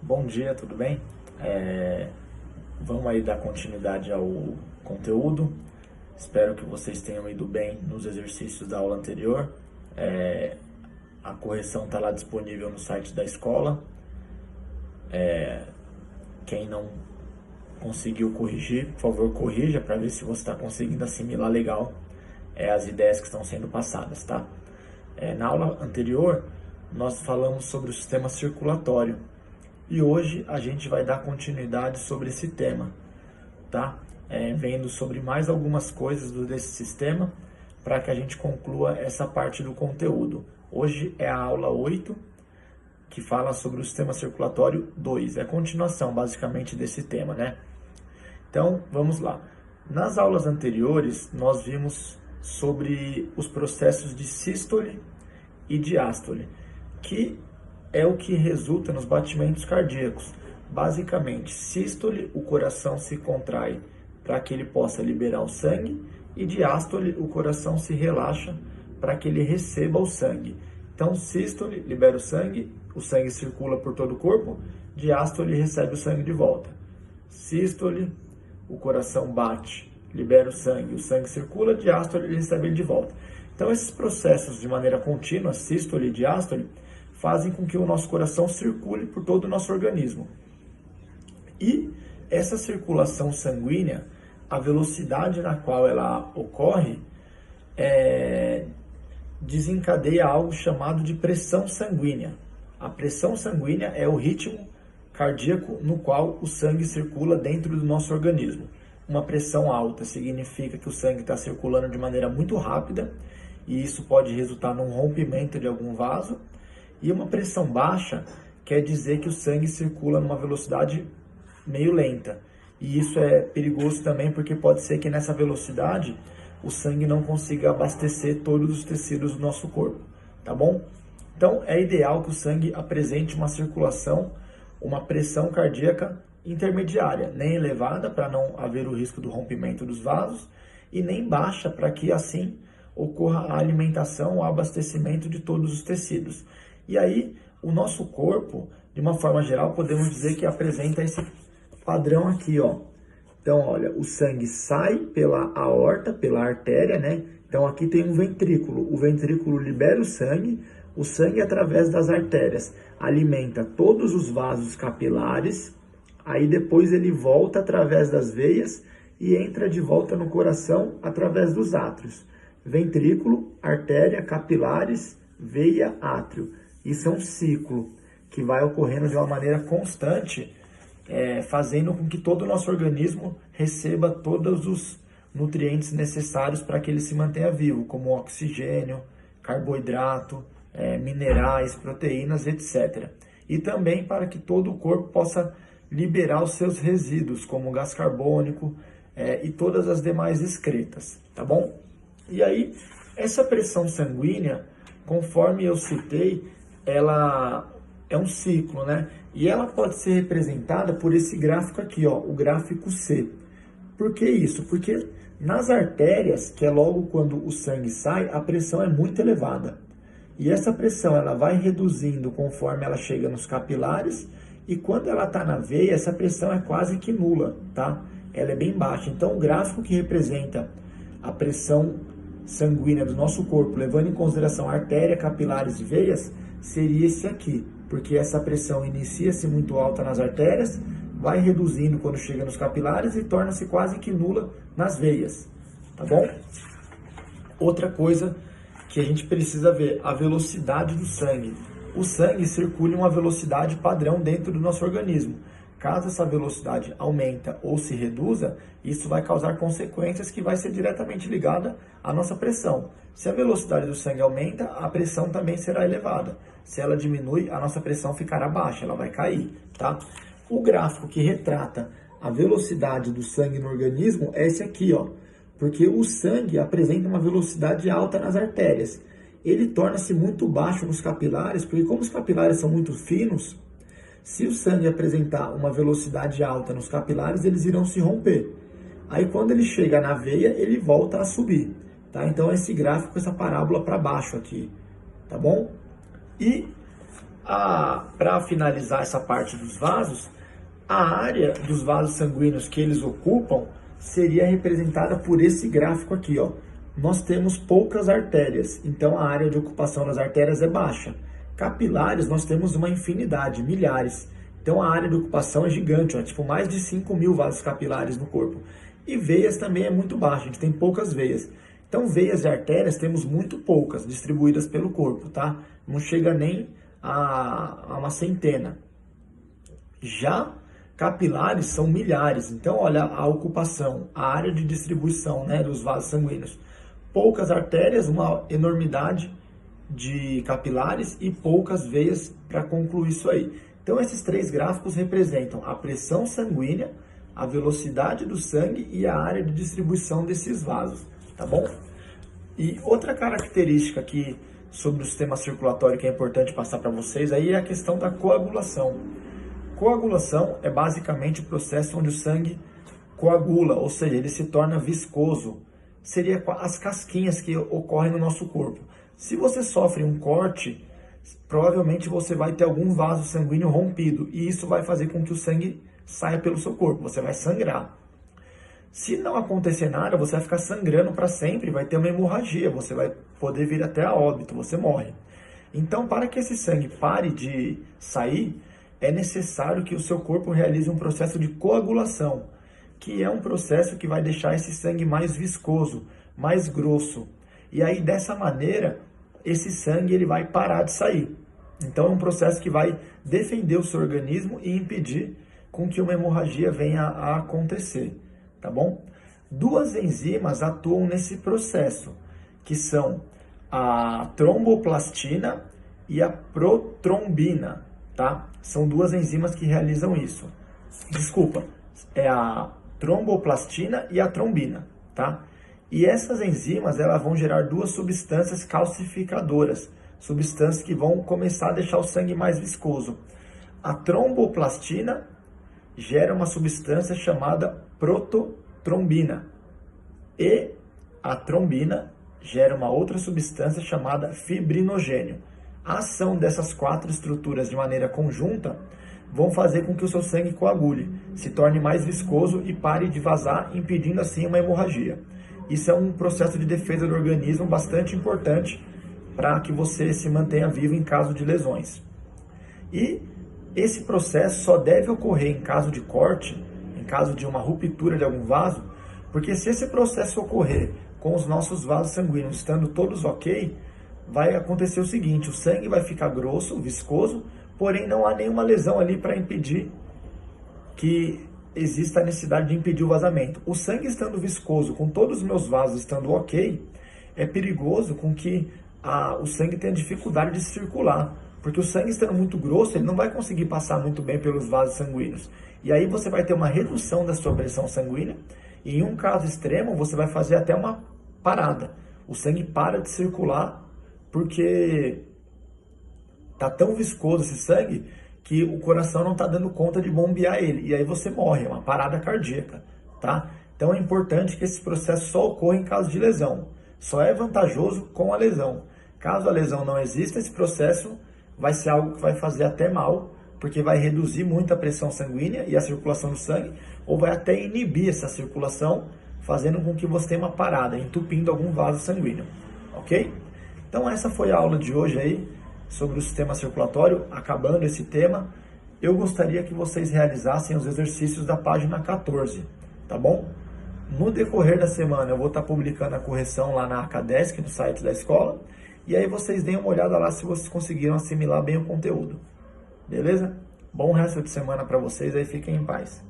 Bom dia, tudo bem? Vamos aí dar continuidade ao conteúdo. Espero que vocês tenham ido bem nos exercícios da aula anterior. A correção está lá disponível no site da escola. Quem não conseguiu corrigir, por favor, corrija para ver se você está conseguindo assimilar legal as ideias que estão sendo passadas, tá? Na aula anterior, nós falamos sobre o sistema circulatório. E hoje a gente vai dar continuidade sobre esse tema, tá? Vendo sobre mais algumas coisas desse sistema para que a gente conclua essa parte do conteúdo. Hoje é a aula 8, que fala sobre o sistema circulatório 2. É a continuação, basicamente, desse tema, né? Então, vamos lá. Nas aulas anteriores, nós vimos sobre os processos de sístole e diástole, que é o que resulta nos batimentos cardíacos. Basicamente, sístole, o coração se contrai para que ele possa liberar o sangue, e diástole, o coração se relaxa para que ele receba o sangue. Então, sístole libera o sangue circula por todo o corpo, diástole recebe o sangue de volta. Sístole, o coração bate, libera o sangue circula, diástole ele recebe ele de volta. Então, esses processos de maneira contínua, sístole e diástole, fazem com que o nosso coração circule por todo o nosso organismo. E essa circulação sanguínea, a velocidade na qual ela ocorre, desencadeia algo chamado de pressão sanguínea. A pressão sanguínea é o ritmo cardíaco no qual o sangue circula dentro do nosso organismo. Uma pressão alta significa que o sangue está circulando de maneira muito rápida, e isso pode resultar num rompimento de algum vaso. E uma pressão baixa quer dizer que o sangue circula numa velocidade meio lenta. E isso é perigoso também, porque pode ser que nessa velocidade o sangue não consiga abastecer todos os tecidos do nosso corpo, tá bom? Então é ideal que o sangue apresente uma circulação, uma pressão cardíaca intermediária, nem elevada para não haver o risco do rompimento dos vasos, e nem baixa para que assim ocorra a alimentação, o abastecimento de todos os tecidos. E aí, o nosso corpo, de uma forma geral, podemos dizer que apresenta esse padrão aqui, ó. Então, olha, o sangue sai pela aorta, pela artéria, né? Então, aqui tem um ventrículo. O ventrículo libera o sangue através das artérias alimenta todos os vasos capilares, aí depois ele volta através das veias e entra de volta no coração através dos átrios. Ventrículo, artéria, capilares, veia, átrio. Isso é um ciclo que vai ocorrendo de uma maneira constante, fazendo com que todo o nosso organismo receba todos os nutrientes necessários para que ele se mantenha vivo, como oxigênio, carboidrato, minerais, proteínas, etc. E também para que todo o corpo possa liberar os seus resíduos, como gás carbônico e todas as demais excretas, tá bom? E aí, essa pressão sanguínea, conforme eu citei, ela é um ciclo, né? E ela pode ser representada por esse gráfico aqui, ó, o gráfico C. Por que isso? Porque nas artérias, que é logo quando o sangue sai, a pressão é muito elevada. E essa pressão ela vai reduzindo conforme ela chega nos capilares, e quando ela está na veia, essa pressão é quase que nula, tá? Ela é bem baixa. Então, o gráfico que representa a pressão sanguínea do nosso corpo, levando em consideração artéria, capilares e veias, seria esse aqui, porque essa pressão inicia-se muito alta nas artérias, vai reduzindo quando chega nos capilares e torna-se quase que nula nas veias, tá bom? Outra coisa que a gente precisa ver, a velocidade do sangue. O sangue circula em uma velocidade padrão dentro do nosso organismo. Caso essa velocidade aumenta ou se reduza, isso vai causar consequências que vai ser diretamente ligada à nossa pressão. Se a velocidade do sangue aumenta, a pressão também será elevada. Se ela diminui, a nossa pressão ficará baixa, ela vai cair, tá? O gráfico que retrata a velocidade do sangue no organismo é esse aqui, ó. Porque o sangue apresenta uma velocidade alta nas artérias. Ele torna-se muito baixo nos capilares, porque como os capilares são muito finos, se o sangue apresentar uma velocidade alta nos capilares, eles irão se romper. Aí quando ele chega na veia, ele volta a subir, tá? Então esse gráfico, essa parábola para baixo aqui, tá bom? E Para finalizar essa parte dos vasos, a área dos vasos sanguíneos que eles ocupam seria representada por esse gráfico aqui, ó. Nós temos poucas artérias, então a área de ocupação das artérias é baixa. Capilares, nós temos uma infinidade, milhares. Então a área de ocupação é gigante, ó, tipo mais de 5.000 vasos capilares no corpo. E veias também é muito baixa, a gente tem poucas veias. Então veias e artérias temos muito poucas distribuídas pelo corpo, tá? Não chega nem a uma centena. Já capilares são milhares, então olha a ocupação, a área de distribuição, né, dos vasos sanguíneos. Poucas artérias, uma enormidade de capilares e poucas veias para concluir isso aí. Então esses três gráficos representam a pressão sanguínea, a velocidade do sangue e a área de distribuição desses vasos, tá bom? E outra característica aqui sobre o sistema circulatório que é importante passar para vocês aí é a questão da coagulação. Coagulação é basicamente o processo onde o sangue coagula, ou seja, ele se torna viscoso. Seria as casquinhas que ocorrem no nosso corpo. Se você sofre um corte, provavelmente você vai ter algum vaso sanguíneo rompido e isso vai fazer com que o sangue saia pelo seu corpo, você vai sangrar. Se não acontecer nada, você vai ficar sangrando para sempre, vai ter uma hemorragia, você vai poder vir até a óbito, você morre. Então, para que esse sangue pare de sair, é necessário que o seu corpo realize um processo de coagulação, que é um processo que vai deixar esse sangue mais viscoso, mais grosso. E aí, dessa maneira, esse sangue ele vai parar de sair. Então, é um processo que vai defender o seu organismo e impedir com que uma hemorragia venha a acontecer. Tá bom? Duas enzimas atuam nesse processo, que são a tromboplastina e a protrombina, tá? São duas enzimas que realizam isso. Desculpa, é a tromboplastina e a trombina, tá? E essas enzimas, elas vão gerar duas substâncias calcificadoras, substâncias que vão começar a deixar o sangue mais viscoso. A tromboplastina gera uma substância chamada prototrombina. E a trombina gera uma outra substância chamada fibrinogênio. A ação dessas quatro estruturas de maneira conjunta vão fazer com que o seu sangue coagule, se torne mais viscoso e pare de vazar, impedindo assim uma hemorragia. Isso é um processo de defesa do organismo bastante importante para que você se mantenha vivo em caso de lesões. E esse processo só deve ocorrer em caso de corte, em caso de uma ruptura de algum vaso, porque se esse processo ocorrer com os nossos vasos sanguíneos estando todos ok, vai acontecer o seguinte, o sangue vai ficar grosso, viscoso, porém não há nenhuma lesão ali para impedir que exista a necessidade de impedir o vazamento. O sangue estando viscoso, com todos os meus vasos estando ok, é perigoso com que o sangue tenha dificuldade de circular, porque o sangue estando muito grosso, ele não vai conseguir passar muito bem pelos vasos sanguíneos. E aí você vai ter uma redução da sua pressão sanguínea, e em um caso extremo, você vai fazer até uma parada. O sangue para de circular, porque está tão viscoso esse sangue, que o coração não está dando conta de bombear ele. E aí você morre, é uma parada cardíaca, tá? Então é importante que esse processo só ocorra em caso de lesão. Só é vantajoso com a lesão. Caso a lesão não exista, esse processo vai ser algo que vai fazer até mal, porque vai reduzir muito a pressão sanguínea e a circulação do sangue, ou vai até inibir essa circulação, fazendo com que você tenha uma parada, entupindo algum vaso sanguíneo, ok? Então essa foi a aula de hoje aí, sobre o sistema circulatório. Acabando esse tema, eu gostaria que vocês realizassem os exercícios da página 14, tá bom? No decorrer da semana eu vou estar publicando a correção lá na Acadesc, no site da escola, e aí vocês deem uma olhada lá se vocês conseguiram assimilar bem o conteúdo. Beleza? Bom resto de semana para vocês aí, fiquem em paz.